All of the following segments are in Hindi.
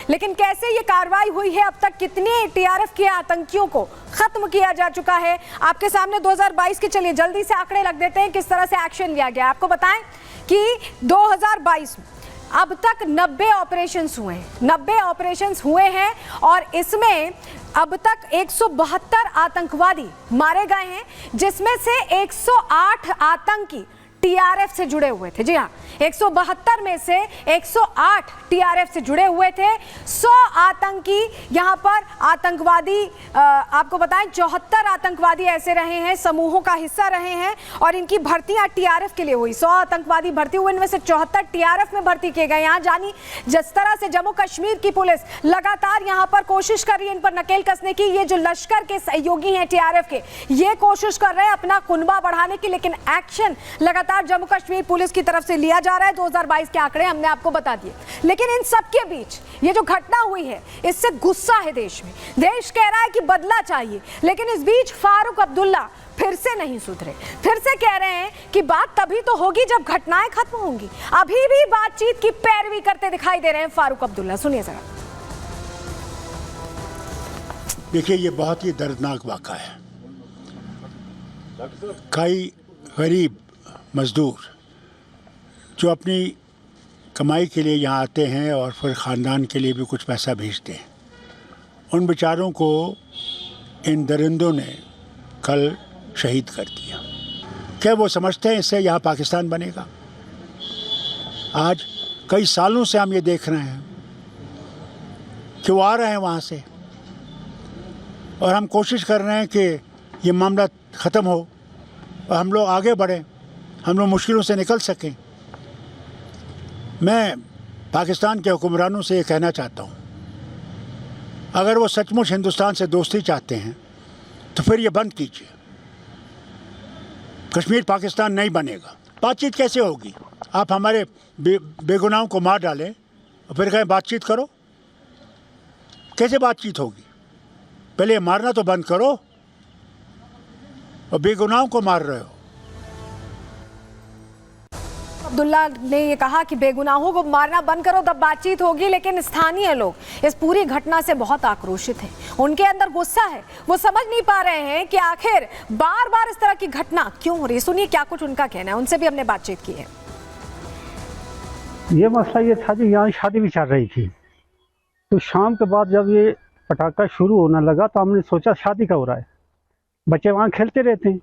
लेकिन कैसे ये कार्रवाई हुई है, अब तक कितने टीआरएफ के आतंकियों को खत्म किया जा चुका है आपके सामने 2022 के, चलिए जल्दी से आंकड़े लग देते हैं किस तरह से एक्शन लिया गया। आपको बताएं कि 2022 में अब तक 90 ऑपरेशंस हुए हैं, 90 ऑपरेशंस हुए हैं और इसमें अब तक 172 आतंकवादी मारे गए हैं, जिसमें से 108 आतंकी टीआरएफ से जुड़े हुए थे। जी हाँ, 172 में से 108 टीआरएफ से जुड़े हुए थे। 100 आतंकी यहाँ पर आतंकवादी, आपको बताएं 74 आतंकवादी ऐसे रहे हैं, समूहों का हिस्सा रहे हैं और इनकी भर्तियां टीआरएफ के लिए हुई। 100 आतंकवादी भर्ती हुए, इनमें से 74 टीआरएफ में भर्ती किए गए। यहाँ जानी जिस तरह से जम्मू कश्मीर की पुलिस लगातार यहाँ पर कोशिश कर रही है इन पर नकेल कसने की, ये जो लश्कर के सहयोगी हैं टीआरएफ के, ये कोशिश कर रहे हैं अपना कुनबा बढ़ाने की, लेकिन एक्शन लगातार जम्मू कश्मीर पुलिस की तरफ से लिया जा रहा है। 2022 के आंकड़े हमने आपको बता दिए, लेकिन इन सब के बीच ये जो घटना हुई है इससे गुस्सा है देश में। देश कह रहा है कि बदला चाहिए, लेकिन इस बीच फारूक अब्दुल्ला फिर से नहीं सुधरे, फिर से कह रहे हैं कि बात तभी तो होगी जब घटनाएं खत्म होंगी। अभी भी बातचीत की पैरवी करते दिखाई दे रहे हैं फारूक अब्दुल्ला, सुनिए जरा। देखिए, ये बहुत ही दर्दनाक वाक़ा है। कई गरीब मजदूर जो अपनी कमाई के लिए यहाँ आते हैं और फिर ख़ानदान के लिए भी कुछ पैसा भेजते हैं, उन बेचारों को इन दरिंदों ने कल शहीद कर दिया। क्या वो समझते हैं इससे यहाँ पाकिस्तान बनेगा? आज कई सालों से हम ये देख रहे हैं कि वो आ रहे हैं वहाँ से और हम कोशिश कर रहे हैं कि ये मामला ख़त्म हो और हम लोग आगे बढ़ें, हम लोग मुश्किलों से निकल सकें। मैं पाकिस्तान के हुक्मरानों से ये कहना चाहता हूँ, अगर वो सचमुच हिंदुस्तान से दोस्ती चाहते हैं तो फिर ये बंद कीजिए। कश्मीर पाकिस्तान नहीं बनेगा। बातचीत कैसे होगी? आप हमारे बेगुनाहों को मार डालें और फिर कहें बातचीत करो, कैसे बातचीत होगी? पहले ये मारना तो बंद करो, और बेगुनाहों को मार रहे हो। अब्दुल्ला ने ये कहा कि बेगुनाहों को मारना बंद करो तब बातचीत होगी, लेकिन स्थानीय लोग इस पूरी घटना से बहुत आक्रोशित हैं। उनके अंदर गुस्सा है, वो समझ नहीं पा रहे हैं कि आखिर बार बार इस तरह की घटना क्यों हो रही है। सुनिए क्या कुछ उनका कहना है, उनसे भी हमने बातचीत की है। ये मसला ये था जी, यहाँ शादी भी चल रही थी, तो शाम के बाद जब ये पटाखा शुरू होने लगा तो हमने सोचा शादी का हो रहा है, बच्चे वहाँ खेलते रहते हैं,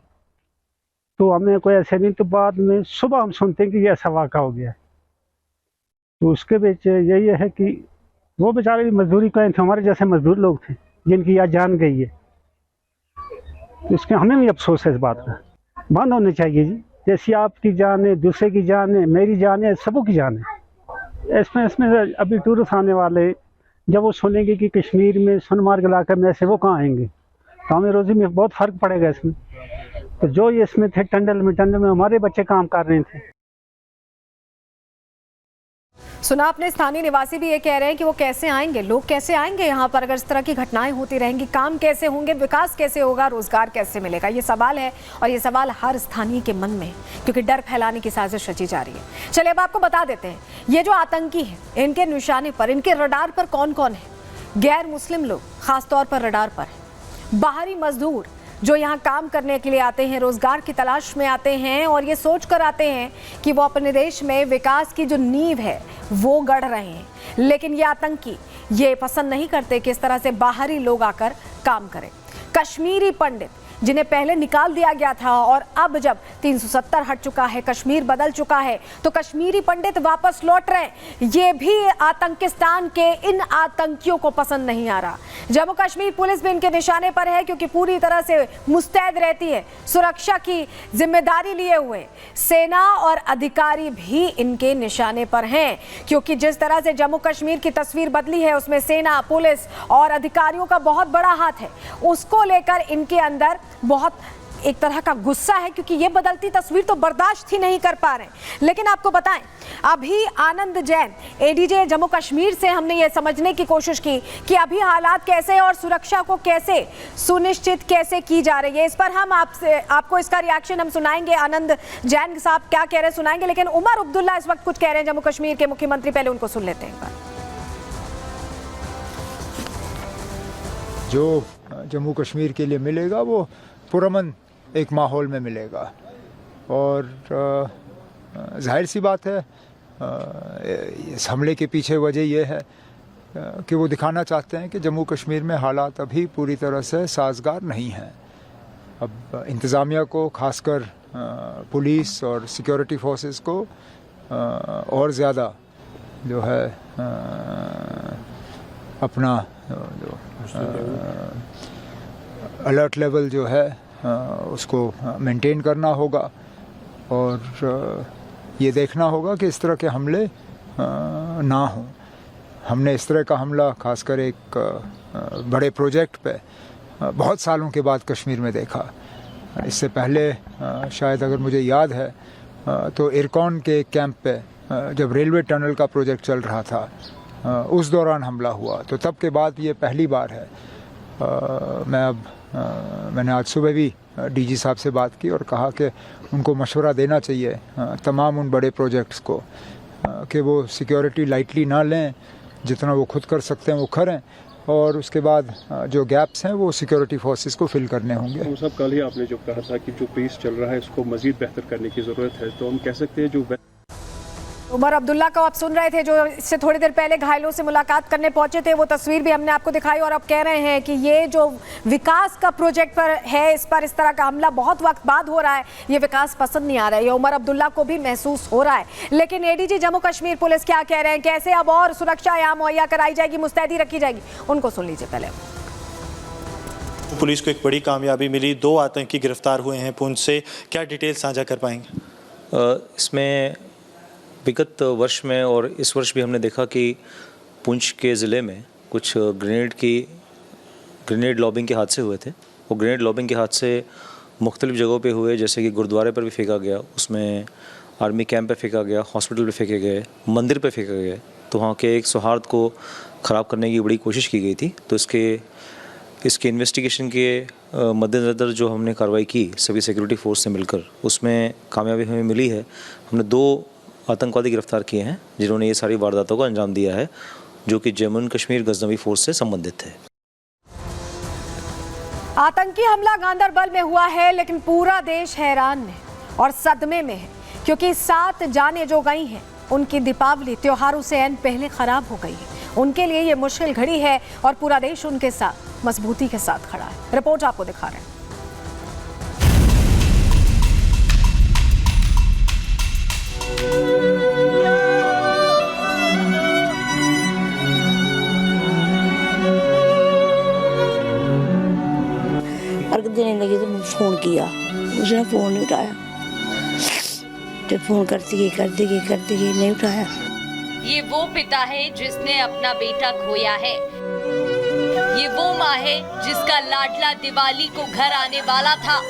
तो हमें कोई ऐसे नहीं। तो बाद में सुबह हम सुनते हैं कि ये ऐसा वाक़ा हो गया है। तो उसके बीच यही है कि वो बेचारे भी मजदूरी करें थे, हमारे जैसे मजदूर लोग थे जिनकी याद जान गई है, तो इसके हमें भी अफसोस है। इस बात का बंद होनी चाहिए जी। जैसी आपकी जान है, दूसरे की जान है, मेरी जान है, सबों की जान है। इसमें अभी टूरिस्ट आने वाले जब वो सुनेंगे कि कश्मीर में सोनमार्ग इलाके में ऐसे, वो कहाँ आएंगे? तो हमें रोज़ी में बहुत फ़र्क पड़ेगा इसमें। तो जो ये इसमें थे टंडल में हमारे बच्चे काम कर रहे थे। सुना आपने, स्थानीय निवासी भी ये कह रहे हैं कि वो कैसे आएंगे, लोग कैसे आएंगे यहाँ पर अगर इस तरह की घटनाएं होती रहेंगी? काम कैसे होंगे, विकास कैसे होगा, रोजगार कैसे मिलेगा? ये सवाल है और ये सवाल हर स्थानीय के मन में है, क्योंकि डर फैलाने की साजिश रची जा रही है। चलिए अब आपको बता देते हैं, ये जो आतंकी हैं, इनके निशाने पर, इनके रडार पर कौन कौन है? गैर मुस्लिम लोग खासतौर पर रडार पर है, बाहरी मजदूर जो यहाँ काम करने के लिए आते हैं, रोजगार की तलाश में आते हैं और ये सोच कर आते हैं कि वो अपने देश में विकास की जो नींव है वो गढ़ रहे हैं। लेकिन ये आतंकी ये पसंद नहीं करते कि इस तरह से बाहरी लोग आकर काम करें। कश्मीरी पंडित जिन्हें पहले निकाल दिया गया था और अब जब 370 हट चुका है, कश्मीर बदल चुका है, तो कश्मीरी पंडित वापस लौट रहे हैं। ये भी आतंकिस्तान के इन आतंकियों को पसंद नहीं आ रहा। जम्मू कश्मीर पुलिस भी इनके निशाने पर है, क्योंकि पूरी तरह से मुस्तैद रहती है, सुरक्षा की जिम्मेदारी लिए हुए। सेना और अधिकारी भी इनके निशाने पर हैं, क्योंकि जिस तरह से जम्मू कश्मीर की तस्वीर बदली है उसमें सेना, पुलिस और अधिकारियों का बहुत बड़ा हाथ है। उसको लेकर इनके अंदर बहुत एक तरह का गुस्सा है, क्योंकि ये बदलती तस्वीर तो बर्दाश्त ही नहीं कर पा रहे। लेकिन आपको बताएं, अभी आनंद जैन, एडीजे जम्मू कश्मीर से हमने ये समझने की कोशिश की कि अभी हालात कैसे हैं और सुरक्षा को कैसे सुनिश्चित कैसे की जा रही है। इस पर हम आपको इसका रिएक्शन हम सुनाएंगे। आनंद जैन साहब क्या कह रहे हैं सुनाएंगे, लेकिन उमर अब्दुल्ला इस वक्त कुछ कह रहे हैं, जम्मू कश्मीर के मुख्यमंत्री, पहले उनको सुन लेते हैं। जो जम्मू कश्मीर के लिए मिलेगा वो पुरअमन एक माहौल में मिलेगा। और जाहिर सी बात है इस हमले के पीछे वजह यह है कि वो दिखाना चाहते हैं कि जम्मू कश्मीर में हालात अभी पूरी तरह से साजगार नहीं हैं। अब इंतज़ामिया को, खासकर पुलिस और सिक्योरिटी फोर्सेस को और ज़्यादा जो है अपना जो अलर्ट लेवल जो है उसको मेंटेन करना होगा और ये देखना होगा कि इस तरह के हमले ना हों। हमने इस तरह का हमला खासकर एक बड़े प्रोजेक्ट पे बहुत सालों के बाद कश्मीर में देखा। इससे पहले शायद अगर मुझे याद है तो इरकॉन के कैंप पे जब रेलवे टनल का प्रोजेक्ट चल रहा था उस दौरान हमला हुआ, तो तब के बाद ये पहली बार है। मैंने आज सुबह भी डीजी साहब से बात की और कहा कि उनको मशवरा देना चाहिए तमाम उन बड़े प्रोजेक्ट्स को कि वो सिक्योरिटी लाइटली ना लें, जितना वो खुद कर सकते हैं वो करें और उसके बाद जो गैप्स हैं वो सिक्योरिटी फोर्सेस को फिल करने होंगे। तो सब कल ही आपने जो कहा था कि जो पेस चल रहा है इसको मजीद बेहतर करने की ज़रूरत है, तो हम कह सकते हैं जो उमर अब्दुल्ला को आप सुन रहे थे, जो इससे थोड़ी देर पहले घायलों से मुलाकात करने पहुंचे थे। वो तस्वीर भी हमने आपको दिखाई और अब कह रहे हैं कि ये जो विकास का प्रोजेक्ट पर है, इस पर इस तरह का हमला बहुत वक्त बाद हो रहा है, ये विकास पसंद नहीं आ रहा है। ये उमर अब्दुल्ला को भी महसूस हो रहा है। लेकिन एडीजी जम्मू कश्मीर पुलिस क्या कह रहे हैं, कैसे अब और सुरक्षा यहाँ मुहैया कराई जाएगी, मुस्तैदी रखी जाएगी, उनको सुन लीजिए पहले। पुलिस को एक बड़ी कामयाबी मिली, 2 आतंकी गिरफ्तार हुए हैं पुंछ से, क्या डिटेल साझा कर पाएंगे? इसमें विगत वर्ष में और इस वर्ष भी हमने देखा कि पुंछ के ज़िले में कुछ ग्रेनेड लॉबिंग के हादसे हुए थे। वो ग्रेनेड लॉबिंग के हादसे मुख्तलिफ़ जगहों पे हुए, जैसे कि गुरुद्वारे पर भी फेंका गया, उसमें आर्मी कैंप पे फेंका गया, हॉस्पिटल पे फेंके गए, मंदिर पे फेंके गए। तो वहाँ के एक सौहार्द को ख़राब करने की बड़ी कोशिश की गई थी। तो इसके इन्वेस्टिगेशन के मद्देनज़र जो हमने कार्रवाई की सभी सिक्योरिटी फोर्स से मिलकर, उसमें कामयाबी हमें मिली है। हमने 2 आतंकवादी गिरफ्तार किए हैं जिन्होंने ये सारी वारदातों को अंजाम दिया है, जो कि जम्मू कश्मीर गजनवी फोर्स से संबंधित थे। आतंकी हमला गांदरबल में हुआ है, लेकिन पूरा देश हैरान है और सदमे में है, क्योंकि 7 जाने जो गई हैं उनकी दीपावली त्योहारों से ऐन पहले खराब हो गई है। उनके लिए ये मुश्किल घड़ी है और पूरा देश उनके साथ मजबूती के साथ खड़ा है। रिपोर्ट आपको दिखा रहे हैं। अर्घ देने लगी तो फोन किया, उसने फोन नहीं उठाया, तो फोन करती गई नहीं उठाया। ये वो पिता है जिसने अपना बेटा खोया है। ये वो माँ है जिसका लाडला दिवाली को घर आने वाला था,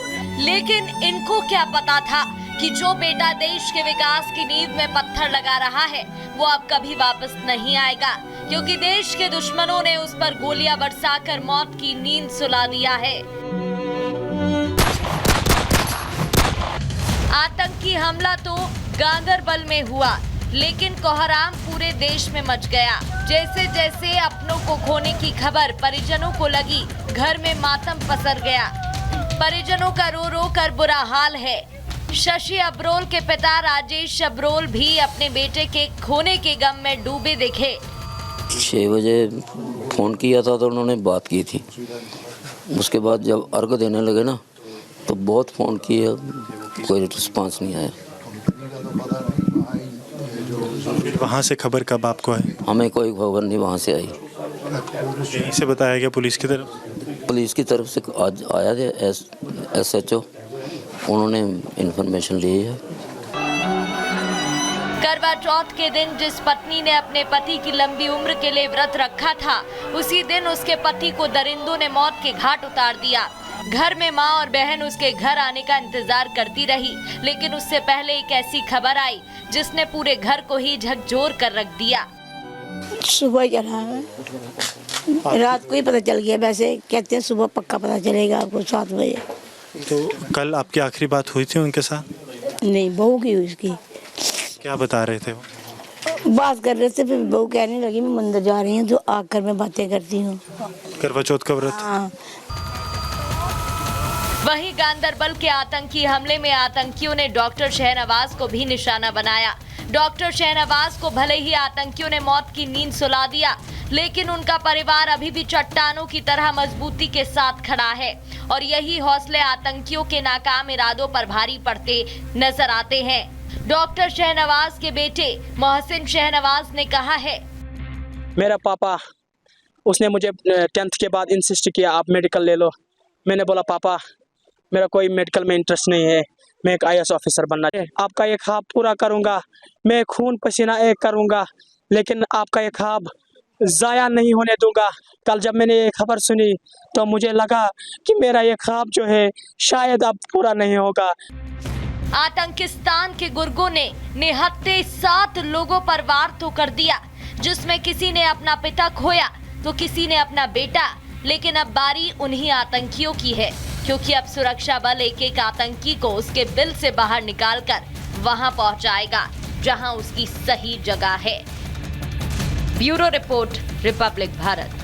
लेकिन इनको क्या पता था कि जो बेटा देश के विकास की नींव में पत्थर लगा रहा है वो अब कभी वापस नहीं आएगा, क्योंकि देश के दुश्मनों ने उस पर गोलियां बरसाकर मौत की नींद सुला दिया है। आतंकी हमला तो गांदरबल में हुआ, लेकिन कोहराम पूरे देश में मच गया। जैसे जैसे अपनों को खोने की खबर परिजनों को लगी, घर में मातम पसर गया। परिजनों का रो रो कर बुरा हाल है। शशि अब्रोल के पिता राजेश अब्रोल भी अपने बेटे के खोने के गम में डूबे दिखे। 6 बजे फोन किया था तो उन्होंने बात की थी। उसके बाद जब अर्घ देने लगे ना तो बहुत फ़ोन किया, कोई रिस्पांस नहीं आया। वहाँ से खबर कब आपको आई? हमें कोई खबर नहीं वहाँ से आई। यहीं से बताया गया पुलिस की तरफ? पुलिस की तरफ से आज आया था SHO, उन्होंने इन्फॉर्मेशन ली है। करवा चौथ के दिन जिस पत्नी ने अपने पति की लंबी उम्र के लिए व्रत रखा था, उसी दिन उसके पति को दरिंदों ने मौत के घाट उतार दिया। घर में माँ और बहन उसके घर आने का इंतजार करती रही, लेकिन उससे पहले एक ऐसी खबर आई जिसने पूरे घर को ही झकझोर कर रख दिया। सुबह चला है, रात को ही पता चल गया। वैसे कहते हैं सुबह पक्का पता चलेगा आपको 7 बजे। तो कल आपकी आखिरी बात हुई थी उनके साथ? नहीं, बहू की हुई उसकी। क्या बता रहे थे वो? बात कर रहे थे, फिर बहू कहने लगी मैं मंदिर जा रही हूँ, तो आकर मैं बातें करती हूँ। करवा चौथ का व्रत। हाँ। वहीं गांदरबल के आतंकी हमले में आतंकियों ने डॉक्टर शहनवाज को भी निशाना बनाया। डॉक्टर शहनवाज को भले ही आतंकियों ने मौत की नींद सुला दिया, लेकिन उनका परिवार अभी भी चट्टानों की तरह मजबूती के साथ खड़ा है और यही हौसले आतंकियों के नाकाम इरादों पर भारी पड़ते नजर आते हैं। डॉक्टर शहनवाज के बेटे मोहसिन शहनवाज ने कहा है, मेरा पापा उसने मुझे 10th के बाद इंसिस्ट किया आप मेडिकल ले लो। मैंने बोला पापा मेरा कोई मेडिकल में इंटरेस्ट नहीं है, मैं एक IAS ऑफिसर बनना है। आपका ये ख्वाब पूरा करूंगा, मैं खून पसीना एक करूंगा, लेकिन आपका ये ख्वाब ज़ाया नहीं होने दूंगा। कल जब मैंने ये खबर सुनी तो मुझे लगा कि मेरा ये ख्वाब जो है शायद अब पूरा नहीं होगा। आतंकिस्तान के गुर्गों ने निहत्थे 7 लोगों पर वार तो कर दिया, जिसमें किसी ने अपना पिता खोया तो किसी ने अपना बेटा, लेकिन अब बारी उन्हीं आतंकियों की है, क्योंकि अब सुरक्षा बल एक एक आतंकी को उसके बिल से बाहर निकालकर वहां पहुंचाएगा जहां उसकी सही जगह है। Bureau report, Republic Bharat.